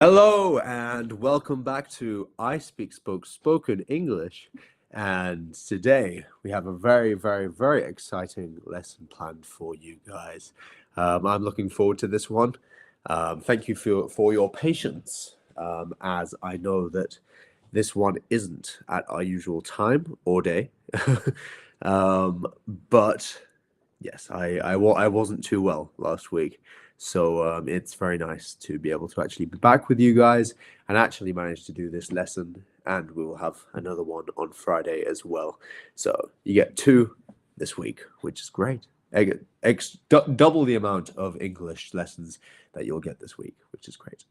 Hello and welcome back to ISpeakSpokeSpoken English. And today we have a very exciting lesson planned for you guys. I'm looking forward to this one. Thank you for your patience, as I know that this one isn't at our usual time or day. um, but yes, I wasn't too well last week. So it's very nice to be able to actually be back with you guys and actually manage to do this lesson. And we will have another one on Friday as well. So you get two this week, which is great. Double the amount of English lessons that you'll get this week, which is great.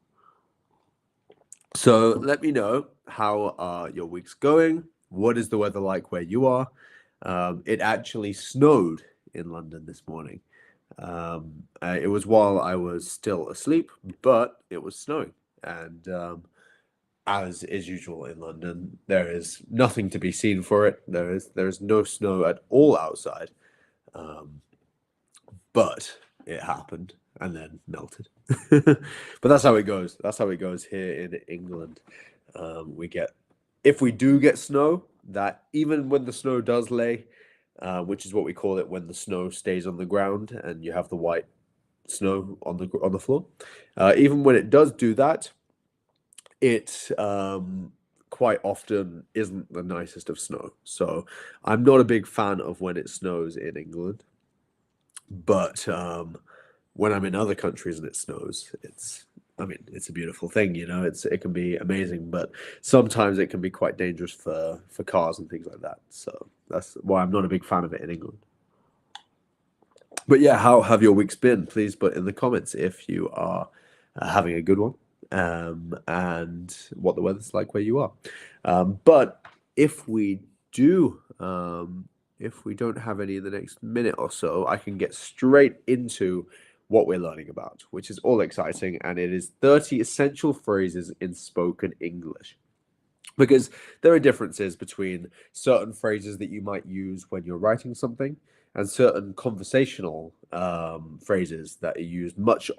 So let me know how your week's going. What is the weather like where you are? It actually snowed in London this morning. It was while I was still asleep, but it was snowing. And as is usual in London, there is nothing to be seen for it. There is no snow at all outside. But it happened and then melted. But that's how it goes. That's how it goes here in England. If we do get snow, that even when the snow does lay, which is what we call it when the snow stays on the ground and you have the white snow on the floor. Even when it does do that, it quite often isn't the nicest of snow. So I'm not a big fan of when it snows in England. But when I'm in other countries and it snows, it's a beautiful thing, you know. It can be amazing, but sometimes it can be quite dangerous for cars and things like that. So that's why I'm not a big fan of it in England. But yeah, how have your weeks been? Please put in the comments if you are having a good one, and what the weather's like where you are. But if we do, if we don't have any in the next minute or so, I can get straight into what we're learning about, which is all exciting, and it is 30 essential phrases in spoken English. Because there are differences between certain phrases that you might use when you're writing something and certain conversational phrases that are used much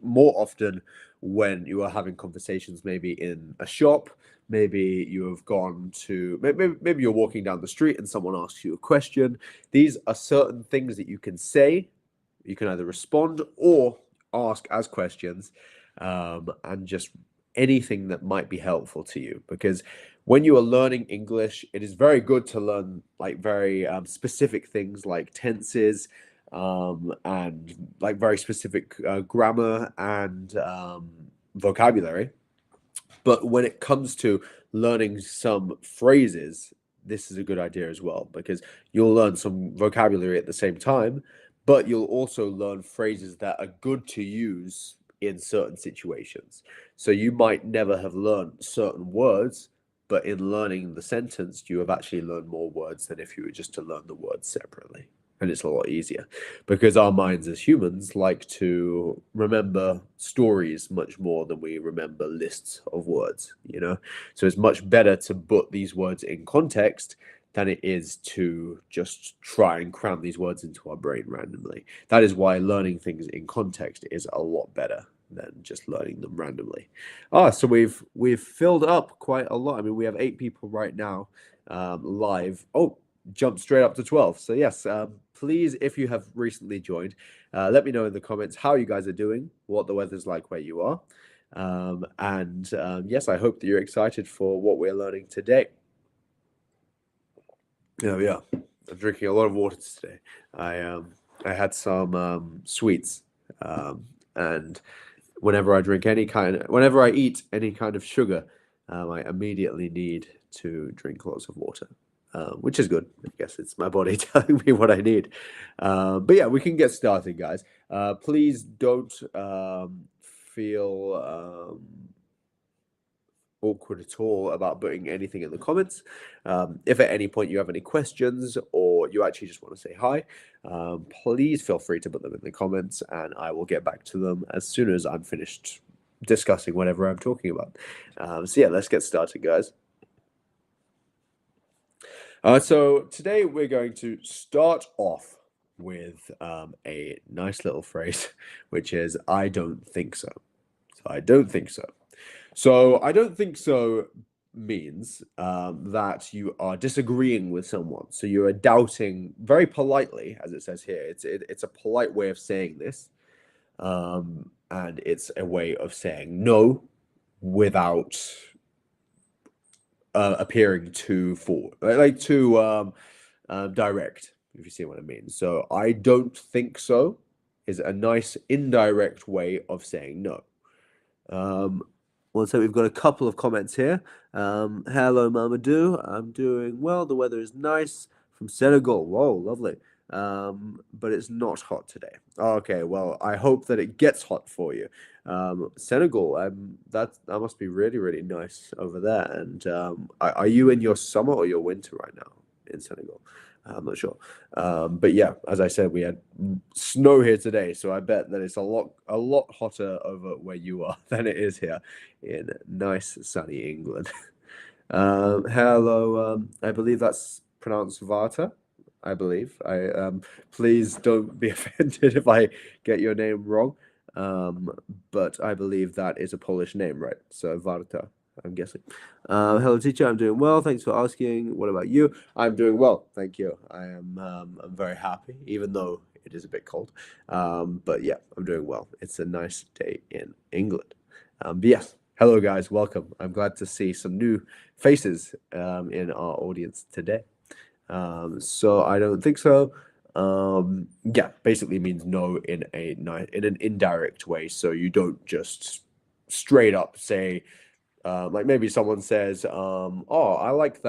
more often when you are having conversations, maybe in a shop. Maybe you have gone to maybe you're walking down the street and someone asks you a question. These are certain things that you can say. You can either respond or ask as questions, and just anything that might be helpful to you. Because when you are learning English, it is very good to learn like very specific things like tenses, and like very specific grammar and vocabulary. But when it comes to learning some phrases, this is a good idea as well, because you'll learn some vocabulary at the same time, but you'll also learn phrases that are good to use in certain situations. So you might never have learned certain words, but in learning the sentence, you have actually learned more words than if you were just to learn the words separately. And it's a lot easier because our minds as humans like to remember stories much more than we remember lists of words, you know? So it's much better to put these words in context than it is to just try and cram these words into our brain randomly. That is why learning things in context is a lot better than just learning them randomly. So we've filled up quite a lot. I mean, we have 8 people right now live. Oh, jumped straight up to 12. So yes, please, if you have recently joined, let me know in the comments how you guys are doing, what the weather's like where you are. Yes, I hope that you're excited for what we're learning today. Yeah, I'm drinking a lot of water today. I had some sweets, and whenever I eat any kind of sugar, I immediately need to drink lots of water, which is good. I guess it's my body telling me what I need. But yeah, we can get started, guys. Please don't feel awkward at all about putting anything in the comments. If at any point you have any questions or you actually just want to say hi, please feel free to put them in the comments and I will get back to them as soon as I'm finished discussing whatever I'm talking about. So yeah, let's get started, guys. So today we're going to start off with a nice little phrase, which is "I don't think so." So I don't think so. So I don't think so means that you are disagreeing with someone. So you are doubting very politely, as it says here. It's a polite way of saying this, and it's a way of saying no without appearing too forward, like too direct. If you see what I mean. So I don't think so is a nice indirect way of saying no. Well, so we've got a couple of comments here. Hello, Mamadou. I'm doing well. The weather is nice from Senegal. Whoa, lovely. But it's not hot today. Okay, well, I hope that it gets hot for you. Senegal, that must be really, really nice over there. And are you in your summer or your winter right now in Senegal? I'm not sure. But yeah, as I said, we had snow here today, so I bet that it's a lot hotter over where you are than it is here in nice sunny England. Hello, I believe that's pronounced Varta. I believe. Please don't be offended if I get your name wrong. But I believe that is a Polish name, right? So Varta, I'm guessing. Hello, teacher. I'm doing well. Thanks for asking. What about you? I'm doing well. Thank you. I'm very happy, even though it is a bit cold. But yeah, I'm doing well. It's a nice day in England. But yes, hello guys. Welcome. I'm glad to see some new faces in our audience today. So I don't think so. Yeah, basically means no in an indirect way. So you don't just straight up say, like maybe someone says, "Oh, I like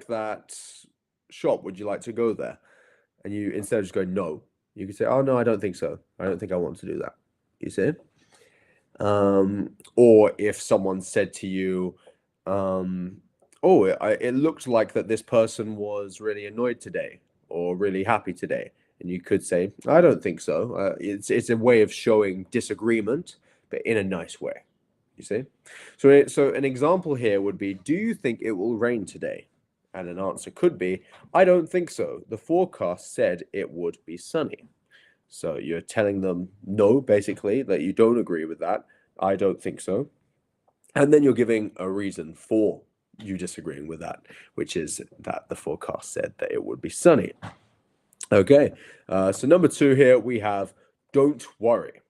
that shop. Would you like to go there?" And you, instead of just going no, you could say, "Oh no, I don't think so. I don't think I want to do that." You see? Or if someone said to you, "Oh, it looked like that this person was really annoyed today or really happy today," and you could say, "I don't think so." It's a way of showing disagreement, but in a nice way. You see? So an example here would be, "Do you think it will rain today?" And an answer could be, "I don't think so. The forecast said it would be sunny." So you're telling them no, basically, that you don't agree with that. I don't think so. And then you're giving a reason for you disagreeing with that, which is that the forecast said that it would be sunny. Okay, so number two here we have don't worry.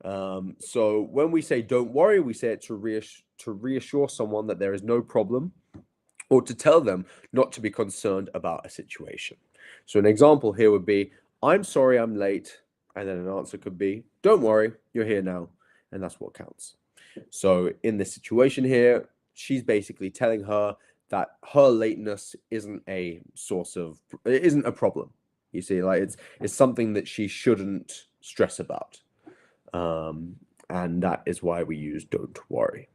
So when we say don't worry, we say it to reassure someone that there is no problem, or to tell them not to be concerned about a situation. So an example here would be, "I'm sorry I'm late," and then an answer could be, "Don't worry, you're here now," and that's what counts. So in this situation here, she's basically telling her that her lateness isn't a it isn't a problem. You see, like it's something that she shouldn't stress about. And that is why we use don't worry.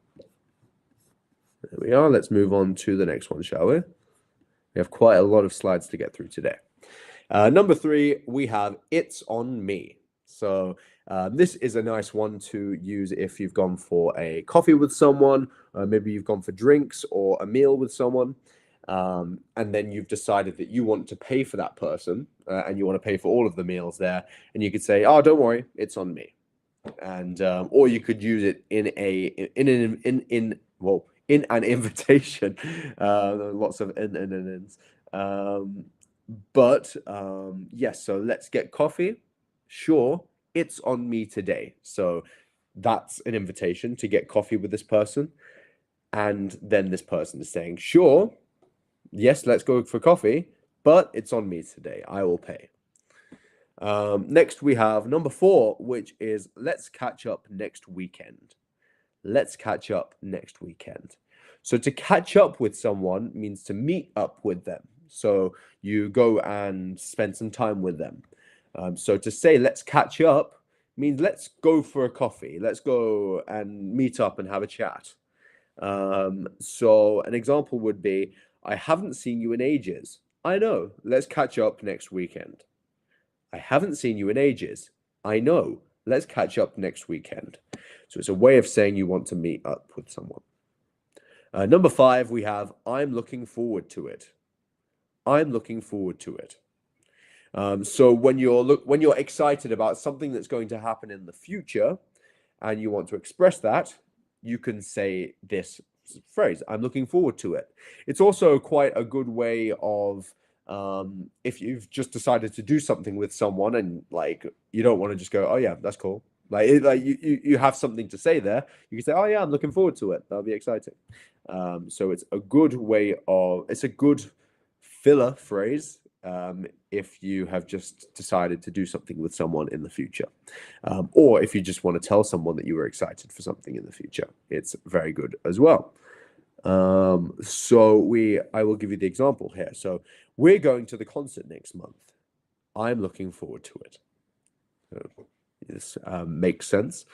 There we are. Let's move on to the next one, shall we? We have quite a lot of slides to get through today. Number three, we have it's on me. So this is a nice one to use if you've gone for a coffee with someone, maybe you've gone for drinks or a meal with someone, and then you've decided that you want to pay for that person and you want to pay for all of the meals there, and you could say, "Oh, don't worry, it's on me." And or you could use it in an invitation. Lots of ins. But yes, so let's get coffee. Sure, it's on me today. So that's an invitation to get coffee with this person. And then this person is saying, "Sure, yes, let's go for coffee, but it's on me today. I will pay." Next, we have number four, which is let's catch up next weekend. Let's catch up next weekend. So to catch up with someone means to meet up with them. So you go and spend some time with them. So to say let's catch up means let's go for a coffee. Let's go and meet up and have a chat. So an example would be, "I haven't seen you in ages." "I know. Let's catch up next weekend." "I haven't seen you in ages." "I know. Let's catch up next weekend." So it's a way of saying you want to meet up with someone. Number five, we have I'm looking forward to it. I'm looking forward to it. So when you're excited about something that's going to happen in the future, and you want to express that, you can say this phrase, I'm looking forward to it. It's also quite a good way of, if you've just decided to do something with someone and like you don't want to just go, oh yeah, that's cool. Like you have something to say there. You can say, oh yeah, I'm looking forward to it. That'll be exciting. So it's a good way of, it's a good filler phrase if you have just decided to do something with someone in the future, or if you just want to tell someone that you were excited for something in the future. It's very good as well. I will give you the example here. So we're going to the concert next month. I'm looking forward to it. This makes sense.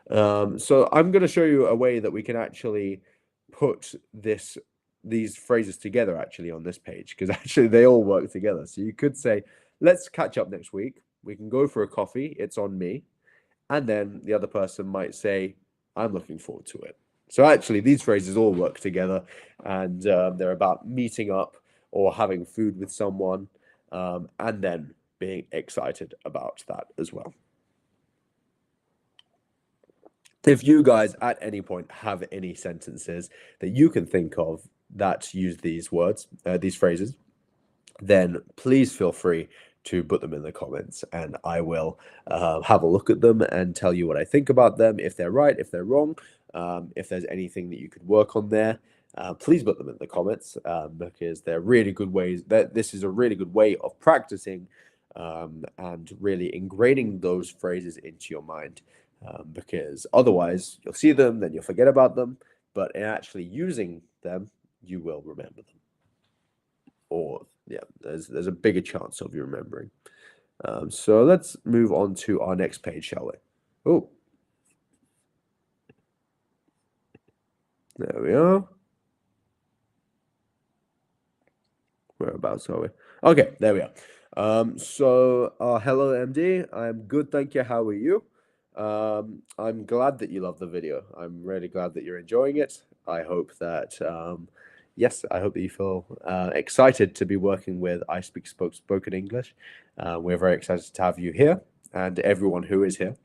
So I'm going to show you a way that we can actually put these phrases together actually on this page, because actually they all work together. So you could say, let's catch up next week. We can go for a coffee. It's on me. And then the other person might say, I'm looking forward to it. So actually these phrases all work together, and they're about meeting up or having food with someone, and then being excited about that as well. If you guys at any point have any sentences that you can think of that use these words, these phrases, then please feel free to put them in the comments, and I will have a look at them and tell you what I think about them, if they're right, if they're wrong, if there's anything that you could work on there. Please put them in the comments, because they're really good ways. This is a really good way of practicing and really ingraining those phrases into your mind. Because otherwise you'll see them, then you'll forget about them, but in actually using them, you will remember them. Or yeah, there's a bigger chance of you remembering. So let's move on to our next page, shall we? Oh, there we are. Whereabouts are we? Okay, there we are. Hello, MD. I'm good, thank you. How are you? I'm glad that you love the video. I'm really glad that you're enjoying it. I hope that, yes, I hope that you feel excited to be working with ISpeakSpokeSpoken English. We're very excited to have you here and everyone who is here.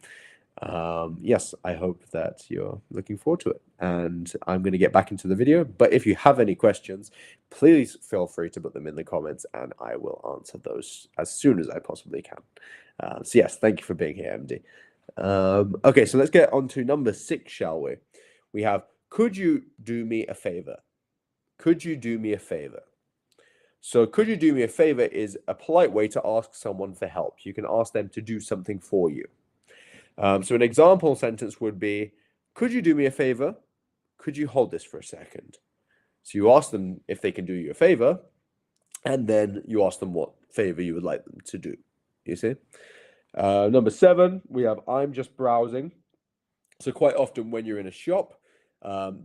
Yes, I hope that you're looking forward to it, and I'm going to get back into the video. But if you have any questions, please feel free to put them in the comments, and I will answer those as soon as I possibly can. So yes, thank you for being here, MD. Okay, so let's get on to number 6, shall we? We have, could you do me a favor? Could you do me a favor? So could you do me a favor is a polite way to ask someone for help. You can ask them to do something for you. So an example sentence would be, could you do me a favor? Could you hold this for a second? So you ask them if they can do you a favor, and then you ask them what favor you would like them to do. You see? Number 7, we have, I'm just browsing. So quite often when you're in a shop,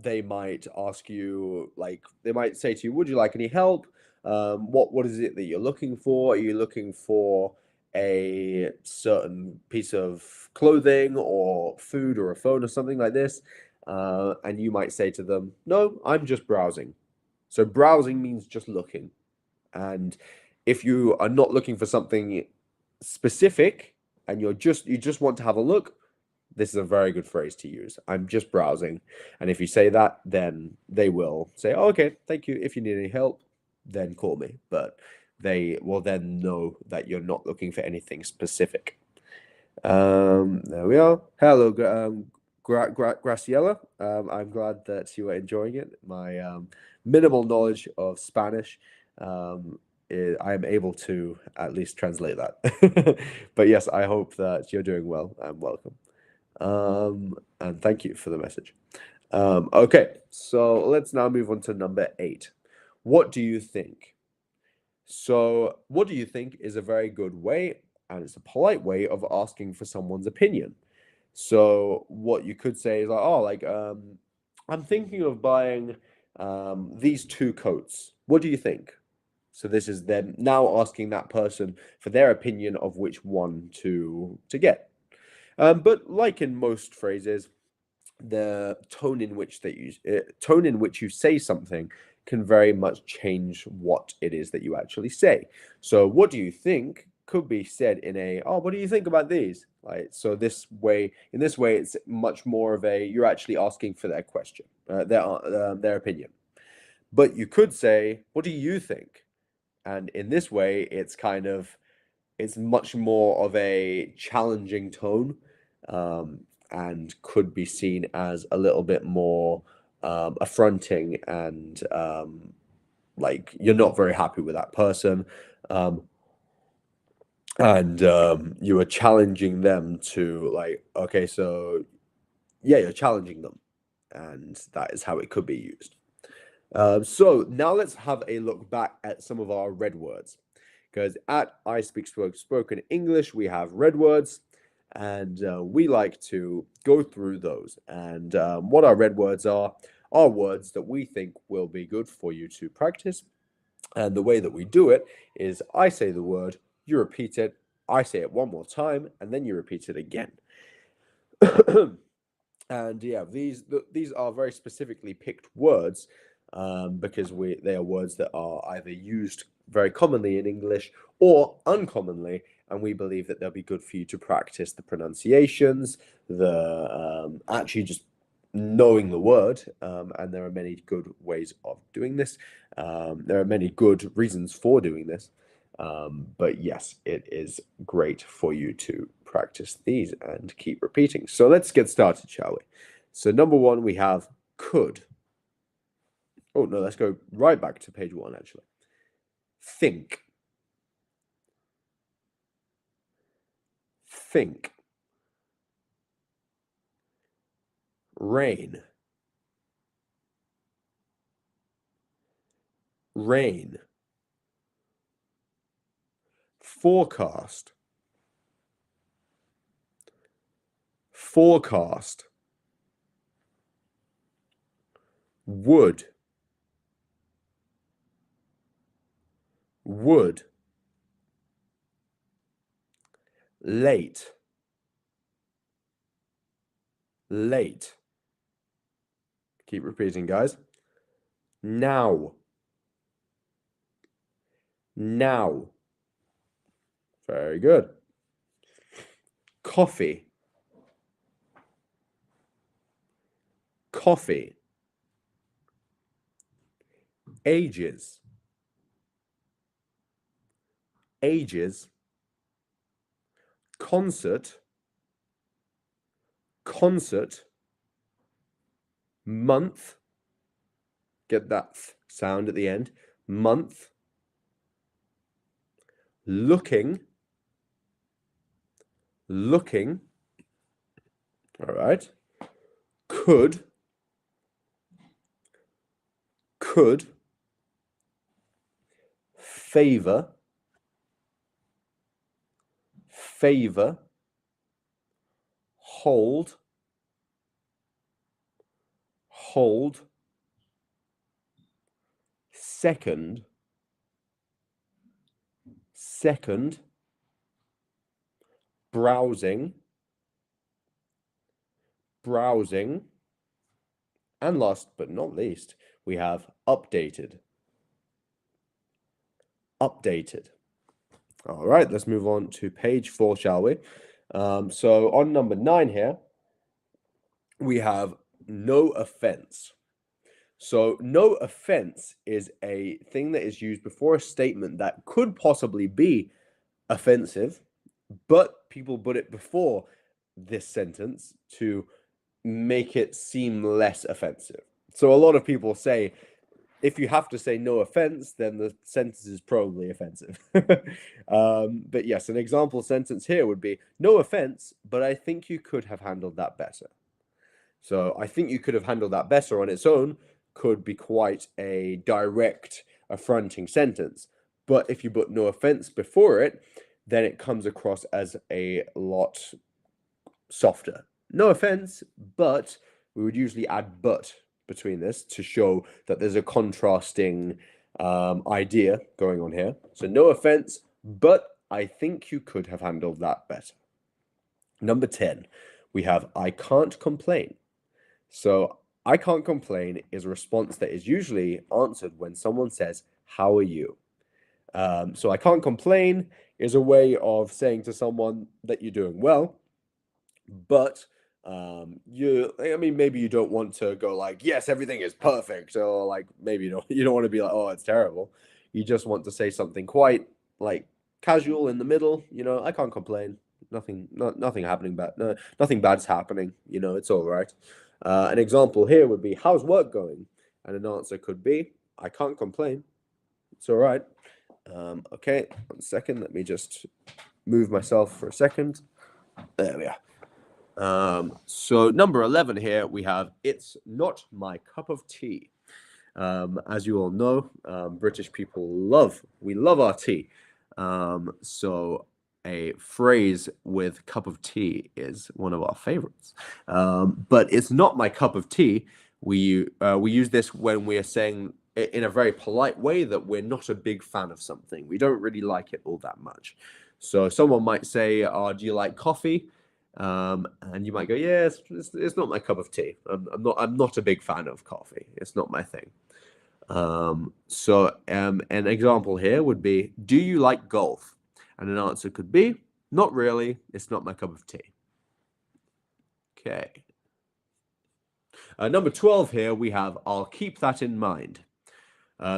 they might ask you, like, they might say to you, would you like any help? What is it that you're looking for? Are you looking for a certain piece of clothing or food or a phone or something like this? And you might say to them, no, I'm just browsing. So browsing means just looking. And if you are not looking for something specific and you just want to have a look, this is a very good phrase to use. I'm just browsing. And if you say that, then they will say, oh, okay, thank you. If you need any help, then call me. But they will then know that you're not looking for anything specific. There we are. Hello, Graciela. I'm glad that you are enjoying it. My minimal knowledge of Spanish, I am able to at least translate that. But yes, I hope that you're doing well and welcome. And thank you for the message. Okay, so let's now move on to number 8. What do you think? So what do you think is a very good way, and it's a polite way of asking for someone's opinion. So what you could say is like, oh, like, I'm thinking of buying these 2 coats. What do you think? So this is them now asking that person for their opinion of which one to get. But like in most phrases, the tone in which you say something can very much change what it is that you actually say. So what do you think could be said in a, oh, what do you think about these? Like, so in this way, it's much more of a, you're actually asking for their question, their opinion. But you could say, what do you think? And in this way, it's much more of a challenging tone, and could be seen as a little bit more affronting, and like you're not very happy with that person. And you are challenging them to, like, okay, so yeah, you're challenging them, and that is how it could be used. So now let's have a look back at some of our red words, because at ISpeakSpokeSpoken English we have red words, and we like to go through those. And what our red words are words that we think will be good for you to practice. And the way that we do it is I say the word, you repeat it, I say it one more time, and then you repeat it again. And yeah, these are very specifically picked words, because they are words that are either used very commonly in English or uncommonly, and we believe that they'll be good for you to practice the pronunciations, the actually just knowing the word, and there are many good ways of doing this. There are many good reasons for doing this, but yes, it is great for you to practice these and keep repeating. So let's get started, shall we? So number one, we have could. Oh no, let's go right back to page one, actually. Think. Think. Rain. Rain. Forecast. Forecast. Would. Would. Late. Late. Keep repeating, guys. Now. Now. Very good. Coffee. Coffee. Ages. Ages. Concert. Concert. Month. Get that sound at the end. Month. Looking. Looking. All right. Could. Could. Favor. Favor. Hold. Hold. Second. Second. Browsing. Browsing. And last but not least, we have updated. Updated. All right, let's move on to page 4, shall we? So on number 9 here, we have no offense. So no offense is a thing that is used before a statement that could possibly be offensive, but people put it before this sentence to make it seem less offensive. So a lot of people say, if you have to say no offense, then the sentence is probably offensive. But yes, an example sentence here would be, no offense, but I think you could have handled that better. So I think you could have handled that better on its own could be quite a direct, affronting sentence. But if you put no offense before it, then it comes across as a lot softer. No offense, but we would usually add but between this to show that there's a contrasting idea going on here. So no offense, but I think you could have handled that better. Number 10, we have I can't complain. So I can't complain is a response that is usually answered when someone says, how are you? So I can't complain is a way of saying to someone that you're doing well, but I mean, maybe you don't want to go like, yes, everything is perfect, or like maybe you don't want to be like, oh, it's terrible. You just want to say something quite like casual in the middle. I can't complain. Nothing happening bad. No, nothing bad's happening. It's all right. An example here would be, how's work going? And an answer could be, I can't complain. It's all right. Okay, 1 second. Let me just move myself for a second. There we are. So number 11 here, we have, it's not my cup of tea. As you all know, British people we love our tea. So a phrase with cup of tea is one of our favorites. But it's not my cup of tea. We use this when we're saying in a very polite way that we're not a big fan of something. We don't really like it all that much. So someone might say, do you like coffee? And you might go, yeah, it's not my cup of tea. I'm not a big fan of coffee. It's not my thing. So an example here would be, do you like golf? And an answer could be, not really. It's not my cup of tea. Okay. Number 12 here, we have, I'll keep that in mind.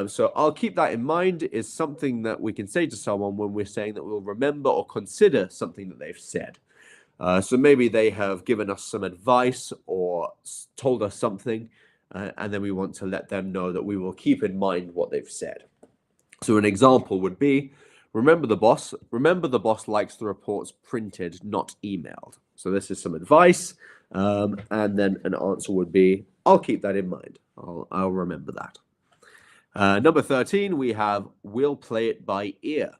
So I'll keep that in mind is something that we can say to someone when we're saying that we'll remember or consider something that they've said. So maybe they have given us some advice or told us something, and then we want to let them know that we will keep in mind what they've said. So an example would be, remember the boss likes the reports printed, not emailed. So this is some advice, and then an answer would be, I'll keep that in mind. I'll remember that. Number 13, we have, we'll play it by ear.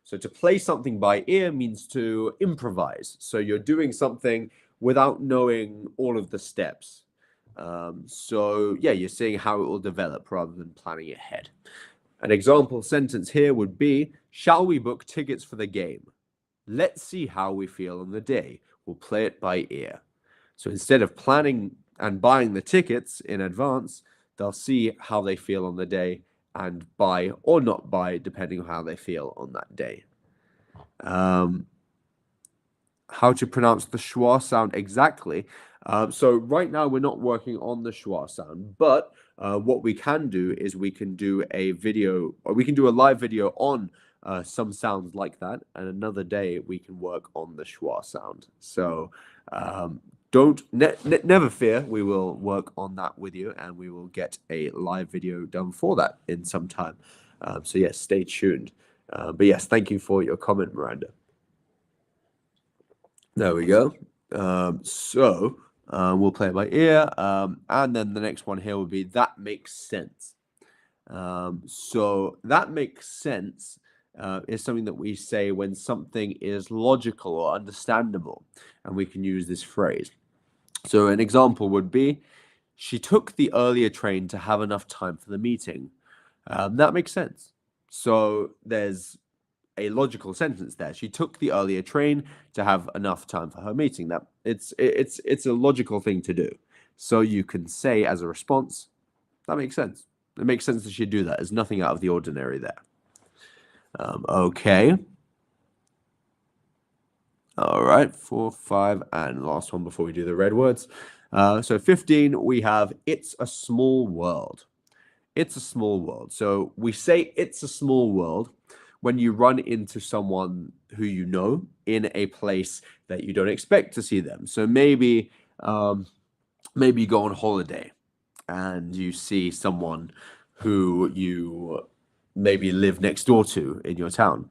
So to play something by ear means to improvise. So you're doing something without knowing all of the steps. So yeah, you're seeing how it will develop rather than planning ahead. An example sentence here would be, shall we book tickets for the game? Let's see how we feel on the day. We'll play it by ear. So instead of planning and buying the tickets in advance, they'll see how they feel on the day and buy or not buy, depending on how they feel on that day. How to pronounce the schwa sound exactly. So right now we're not working on the schwa sound, but what we can do is we can do a video, or we can do a live video on some sounds like that, and another day we can work on the schwa sound. So never fear, we will work on that with you, and we will get a live video done for that in some time. So yes, stay tuned. But yes, thank you for your comment, Miranda. There we go. So we'll play it by ear, and then the next one here will be, that makes sense. So that makes sense is something that we say when something is logical or understandable, and we can use this phrase. So an example would be, she took the earlier train to have enough time for the meeting. That makes sense. So there's a logical sentence there. She took the earlier train to have enough time for her meeting. That it's a logical thing to do. So you can say as a response, that makes sense. It makes sense that she do that. There's nothing out of the ordinary there. Okay. All right, 4, 5, and last one before we do the red words. So 15, we have, it's a small world. It's a small world. So we say it's a small world when you run into someone who you know in a place that you don't expect to see them. So maybe you go on holiday and you see someone who you maybe live next door to in your town.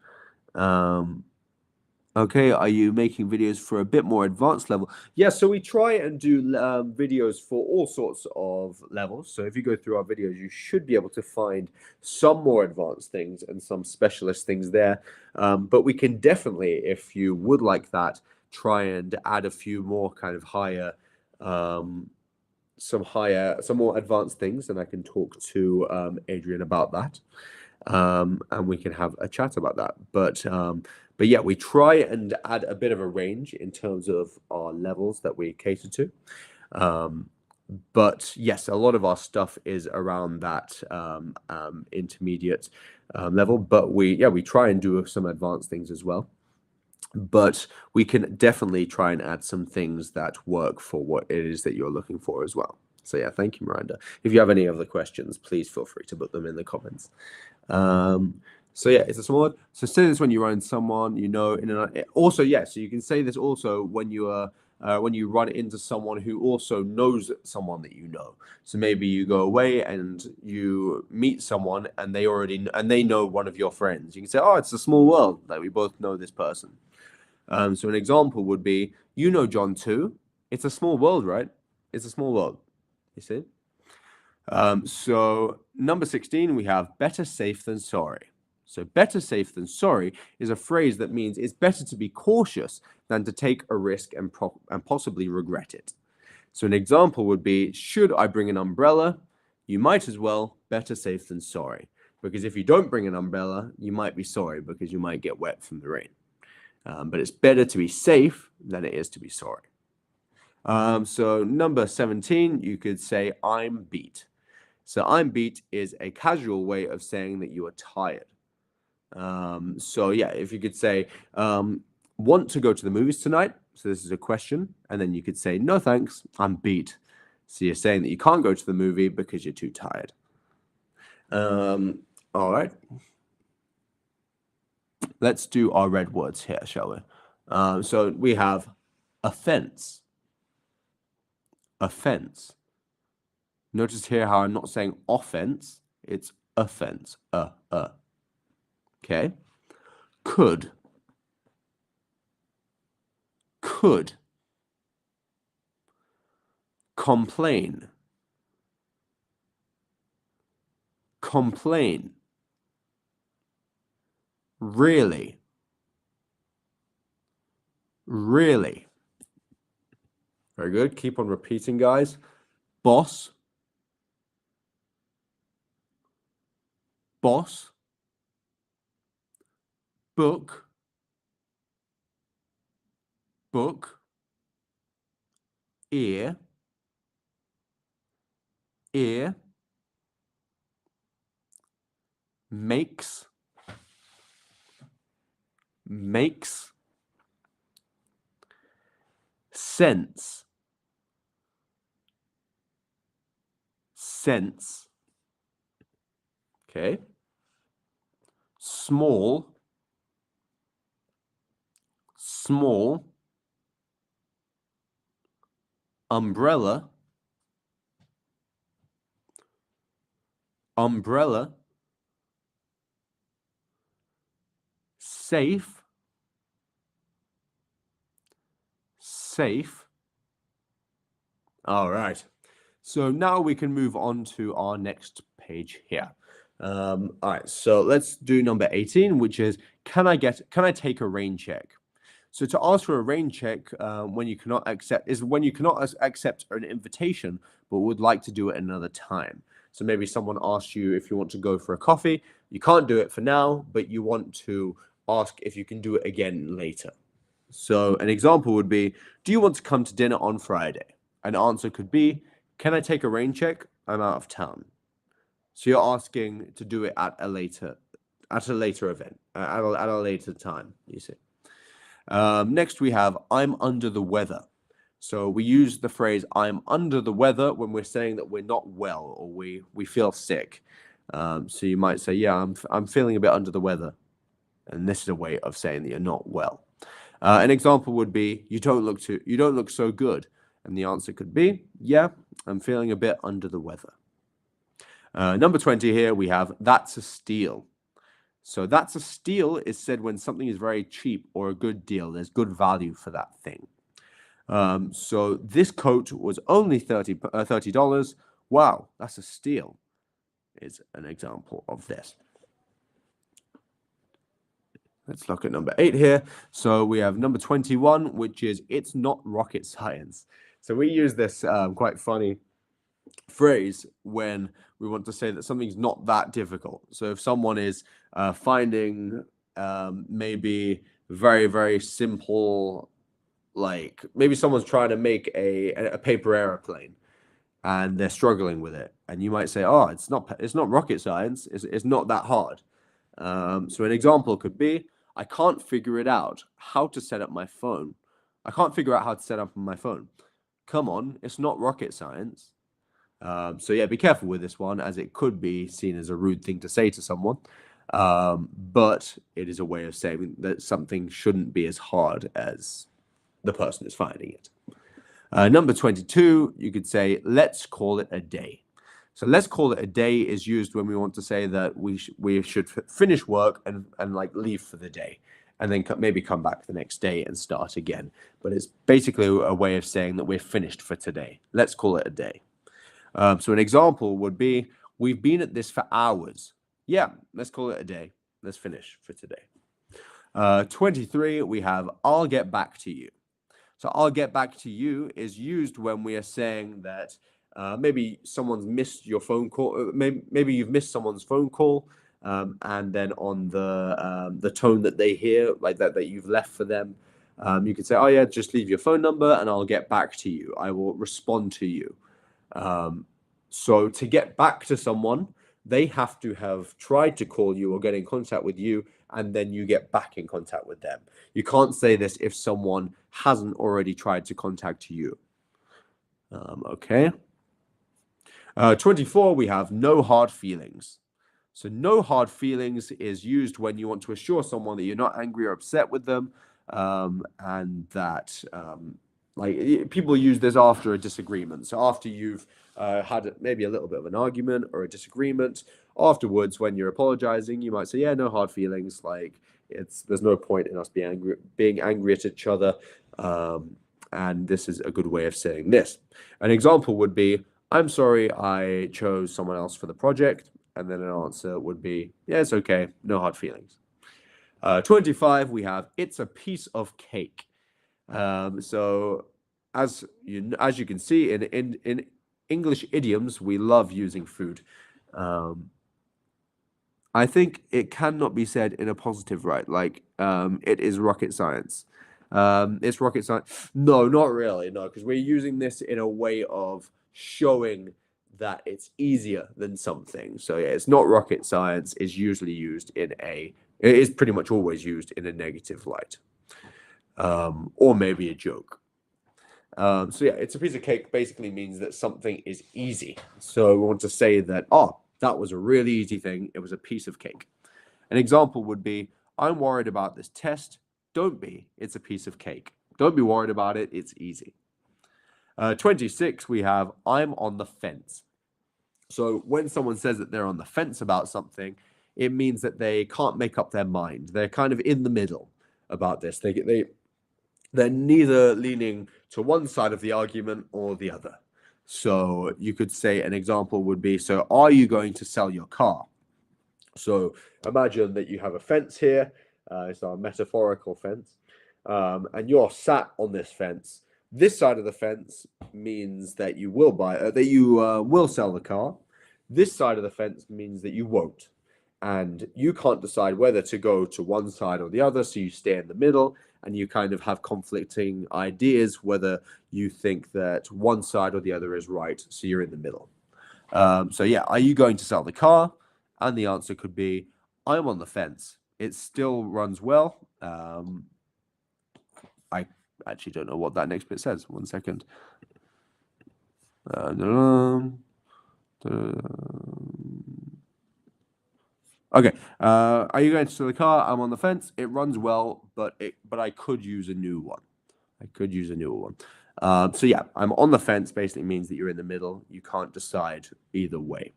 Okay, are you making videos for a bit more advanced level? Yeah, so we try and do videos for all sorts of levels. So if you go through our videos, you should be able to find some more advanced things and some specialist things there. But we can definitely, if you would like that, try and add a few more kind of higher, some more advanced things, and I can talk to Adrian about that. And we can have a chat about that. But yeah, we try and add a bit of a range in terms of our levels that we cater to. But yes, a lot of our stuff is around that intermediate level. But we try and do some advanced things as well. But we can definitely try and add some things that work for what it is that you're looking for as well. So yeah, thank you, Miranda. If you have any other questions, please feel free to put them in the comments. So yeah, it's a small word. So say this when you run someone, also, yeah, so you can say this also when you run into someone who also knows someone that you know. So maybe you go away and you meet someone and they know one of your friends. You can say, oh, it's a small world, like we both know this person. So an example would be, you know John too. It's a small world, right? It's a small world. You see? So number 16, we have better safe than sorry. So better safe than sorry is a phrase that means it's better to be cautious than to take a risk and possibly regret it. So an example would be, should I bring an umbrella? You might as well, better safe than sorry. Because if you don't bring an umbrella, you might be sorry because you might get wet from the rain. But it's better to be safe than it is to be sorry. So number 17, you could say, I'm beat. So I'm beat is a casual way of saying that you are tired. So yeah, if you could say, want to go to the movies tonight? So this is a question. And then you could say, no, thanks, I'm beat. So you're saying that you can't go to the movie because you're too tired. All right. Let's do our red words here, shall we? So we have offense. Offense. Notice here how I'm not saying offense, it's offense. Okay. Could. Could. Complain. Complain. Really. Really. Very good. Keep on repeating, guys. Boss. Boss. Book. Book. Ear. Ear. Makes. Makes. Sense. Sense. Okay. Small. Small. Umbrella. Umbrella. Safe. Safe. All right. So now we can move on to our next page here. All right. So let's do number 18, which is, can I take a rain check? So to ask for a rain check when you cannot accept an invitation, but would like to do it another time. So maybe someone asks you if you want to go for a coffee. You can't do it for now, but you want to ask if you can do it again later. So an example would be, do you want to come to dinner on Friday? An answer could be, can I take a rain check? I'm out of town. So you're asking to do it at a later event, at a later time, you see. Next we have, I'm under the weather. So we use the phrase I'm under the weather when we're saying that we're not well or we feel sick. So you might say, yeah, I'm feeling a bit under the weather. And this is a way of saying that you're not well. An example would be, you don't look so good. And the answer could be, yeah, I'm feeling a bit under the weather. Number 20 here, we have, that's a steal. So that's a steal is said when something is very cheap or a good deal. There's good value for that thing. So this coat was only $30. Wow, that's a steal, is an example of this. Let's look at number 8 here. So we have number 21, which is, it's not rocket science. So we use this quite funny phrase when we want to say that something's not that difficult. So if someone is finding maybe very, very simple, like maybe someone's trying to make a paper airplane, and they're struggling with it, and you might say, "Oh, it's not rocket science. It's not that hard." So an example could be, "I can't figure it out how to set up my phone. I can't figure out how to set up my phone. Come on, it's not rocket science." So yeah, be careful with this one, as it could be seen as a rude thing to say to someone. But it is a way of saying that something shouldn't be as hard as the person is finding it. Number 22, you could say, "Let's call it a day." So "let's call it a day" is used when we want to say that we should finish work and like leave for the day, and then maybe come back the next day and start again. But it's basically a way of saying that we're finished for today. Let's call it a day. So an example would be, "We've been at this for hours." Yeah, let's call it a day. Let's finish for today. 23, we have, "I'll get back to you." So "I'll get back to you" is used when we are saying that maybe someone's missed your phone call. Maybe you've missed someone's phone call, and then on the tone that they hear, like that you've left for them, you could say, "Oh yeah, just leave your phone number and I'll get back to you. I will respond to you." So to get back to someone, they have to have tried to call you or get in contact with you, and then you get back in contact with them. You can't say this if someone hasn't already tried to contact you. Okay. 24, we have "no hard feelings." So "no hard feelings" is used when you want to assure someone that you're not angry or upset with them, and that like people use this after a disagreement. So after you've had maybe a little bit of an argument or a disagreement, afterwards when you're apologizing, you might say, "Yeah, no hard feelings. Like there's no point in us being angry at each other." And this is a good way of saying this. An example would be, "I'm sorry I chose someone else for the project." And then an answer would be, "Yeah, it's okay. No hard feelings." 25, we have, "It's a piece of cake." So as you can see, in English idioms, we love using food. I think it cannot be said in a positive right, like it is rocket science. It's rocket science. No, not really. No, because we're using this in a way of showing that it's easier than something. So yeah, it's not rocket science. Is usually used it is pretty much always used in a negative light, or maybe a joke. So yeah, "it's a piece of cake" basically means that something is easy. So we want to say that, "Oh, that was a really easy thing. It was a piece of cake." An example would be, "I'm worried about this test." Don't be. It's a piece of cake. Don't be worried about it. It's easy. 26, we have, "I'm on the fence." So when someone says that they're on the fence about something, it means that they can't make up their mind. They're kind of in the middle about this. They're neither leaning to one side of the argument or the other. So you could say an example would be, "So are you going to sell your car?" So imagine that you have a fence here. It's a metaphorical fence, and you're sat on this fence. This side of the fence means that you will will sell the car. This side of the fence means that you won't, and you can't decide whether to go to one side or the other. So you stay in the middle, and you kind of have conflicting ideas whether you think that one side or the other is right. So you're in the middle. So yeah, are you going to sell the car? And the answer could be, "I'm on the fence. It still runs well." I actually don't know what that next bit says. One second. Okay. Are you going to sell the car? I'm on the fence. It runs well, but I could use a new one. I could use a newer one. So yeah, "I'm on the fence" basically means that you're in the middle. You can't decide either way.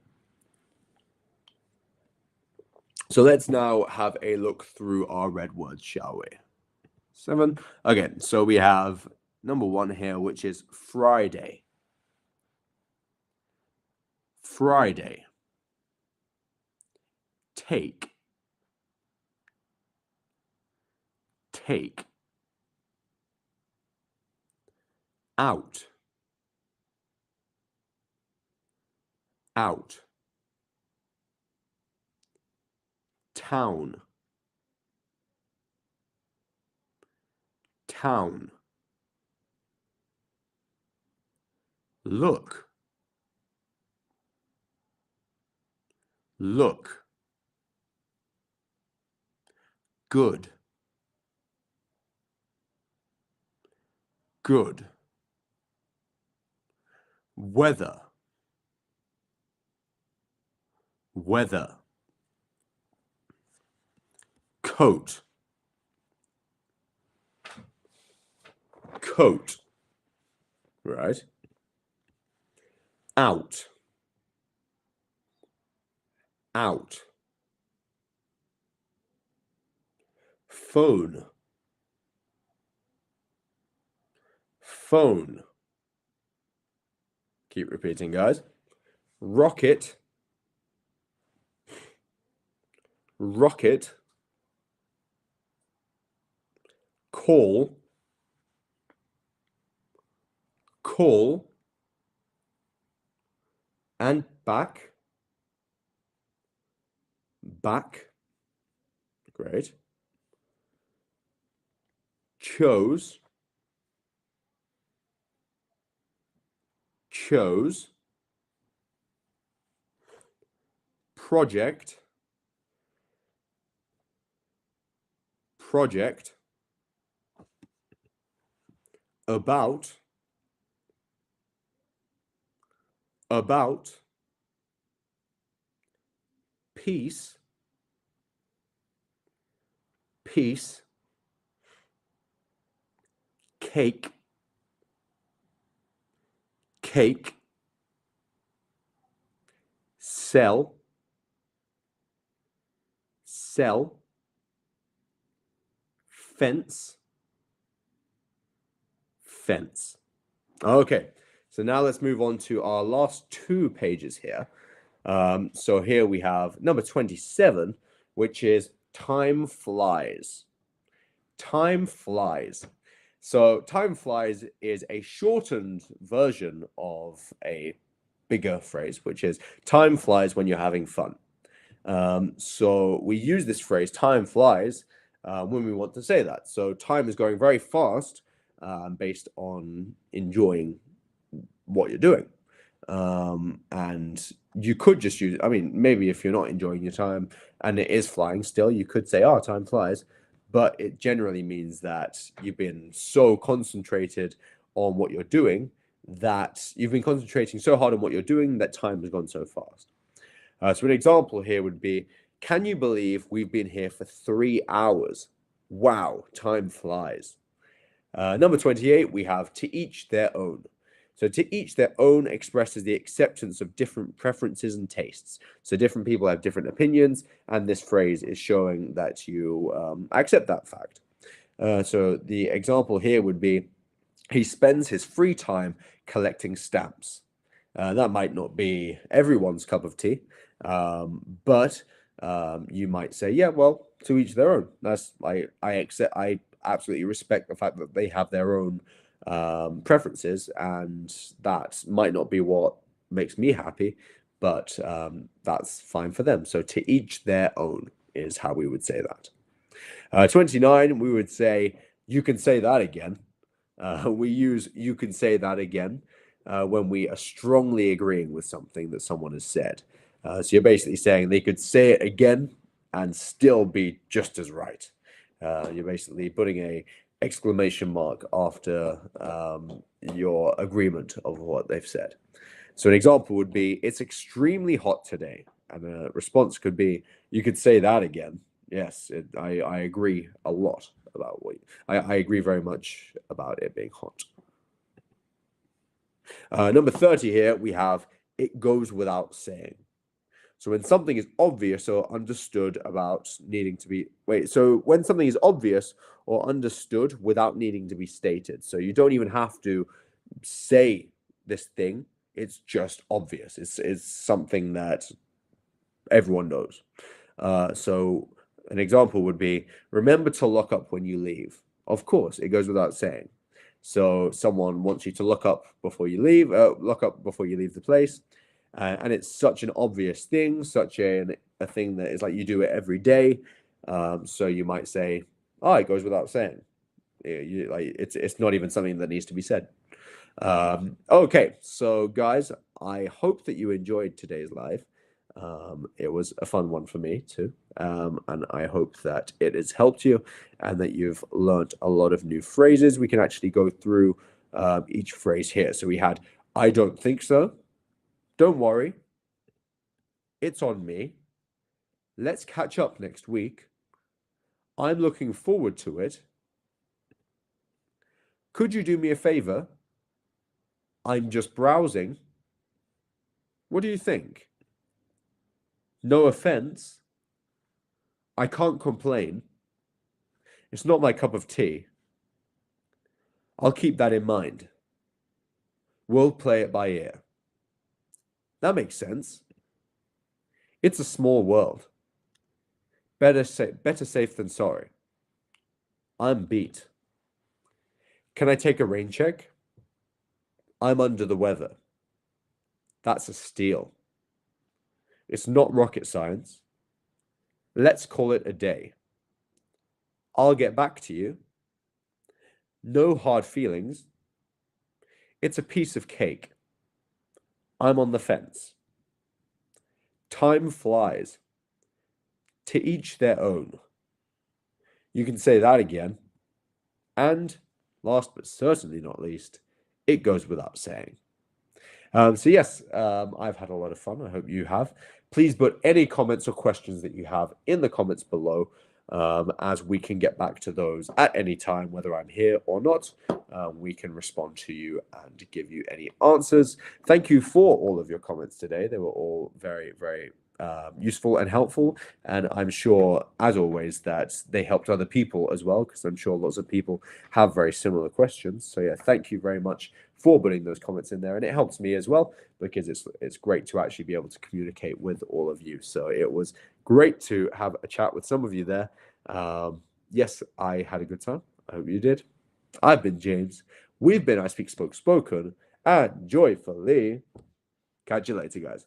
So let's now have a look through our red words, shall we? 7. Again, so we have number 1 here, which is Friday. Friday. Take. Take. Out. Out. Town. Town. Look. look, good, good, weather, weather, coat, coat, right? Out, out, phone, phone. Keep repeating, guys. Rocket, rocket, call, call, and back, back. Great. Chose, chose, project, project, about, about, peace, peace, cake, cake, sell, sell, fence, fence. Okay, so now let's move on to our last two pages here. So here we have number 27, which is time flies. Time flies. So time flies is a shortened version of a bigger phrase, which is time flies when you're having fun. So we use this phrase, time flies, when we want to say that. So time is going very fast based on enjoying what you're doing. And you could just use, I mean, maybe if you're not enjoying your time and it is flying still, you could say, oh, time flies. But it generally means that you've been so concentrated on what you're doing that you've been concentrating so hard on what you're doing that time has gone so fast. So an example here would be, can you believe we've been here for 3 hours? Wow, time flies. Number 28, we have to each their own. So to each their own expresses the acceptance of different preferences and tastes. So different people have different opinions, and this phrase is showing that you accept that fact. So the example here would be, he spends his free time collecting stamps. That might not be everyone's cup of tea, but you might say, yeah, well, to each their own. That's I absolutely respect the fact that they have their own preferences, and that might not be what makes me happy, but that's fine for them. So to each their own is how we would say that. 29, we would say, you can say that again. We use you can say that again when we are strongly agreeing with something that someone has said. So you're basically saying they could say it again and still be just as right. You're basically putting a exclamation mark after your agreement of what they've said. So an example would be, it's extremely hot today. And a response could be, you could say that again. Yes, I agree a lot about what I agree very much about it being hot. Number 30 here, we have, it goes without saying. So when something is obvious or understood about needing to be, so when something is obvious or understood without needing to be stated. So you don't even have to say this thing. It's just obvious. It's something that everyone knows. So an example would be, remember to lock up when you leave. Of course, it goes without saying. So someone wants you to look up before you leave the place. And it's such an obvious thing, such a thing that is like you do it every day. So you might say, oh, it goes without saying. It's not even something that needs to be said. Okay, so guys, I hope that you enjoyed today's live. It was a fun one for me too. And I hope that it has helped you and that you've learned a lot of new phrases. We can actually go through each phrase here. So we had, I don't think so. Don't worry. It's on me. Let's catch up next week. I'm looking forward to it. Could you do me a favor? I'm just browsing. What do you think? No offense. I can't complain. It's not my cup of tea. I'll keep that in mind. We'll play it by ear. That makes sense. It's a small world. Better safe than sorry. I'm beat. Can I take a rain check? I'm under the weather. That's a steal. It's not rocket science. Let's call it a day. I'll get back to you. No hard feelings. It's a piece of cake. I'm on the fence. Time flies. To each their own. You can say that again. And last but certainly not least, it goes without saying. So yes, I've had a lot of fun. I hope you have. Please put any comments or questions that you have in the comments below, as we can get back to those at any time, whether I'm here or not. We can respond to you and give you any answers. Thank you for all of your comments today. They were all very, very useful and helpful, and I'm sure, as always, that they helped other people as well, because I'm sure lots of people have very similar questions. So yeah, thank you very much for putting those comments in there, and it helps me as well, because it's great to actually be able to communicate with all of you. So it was great to have a chat with some of you there. Yes, I had a good time. I hope you did. I've been James. We've been ISpeakSpokeSpoken, and joyfully catch you later, guys.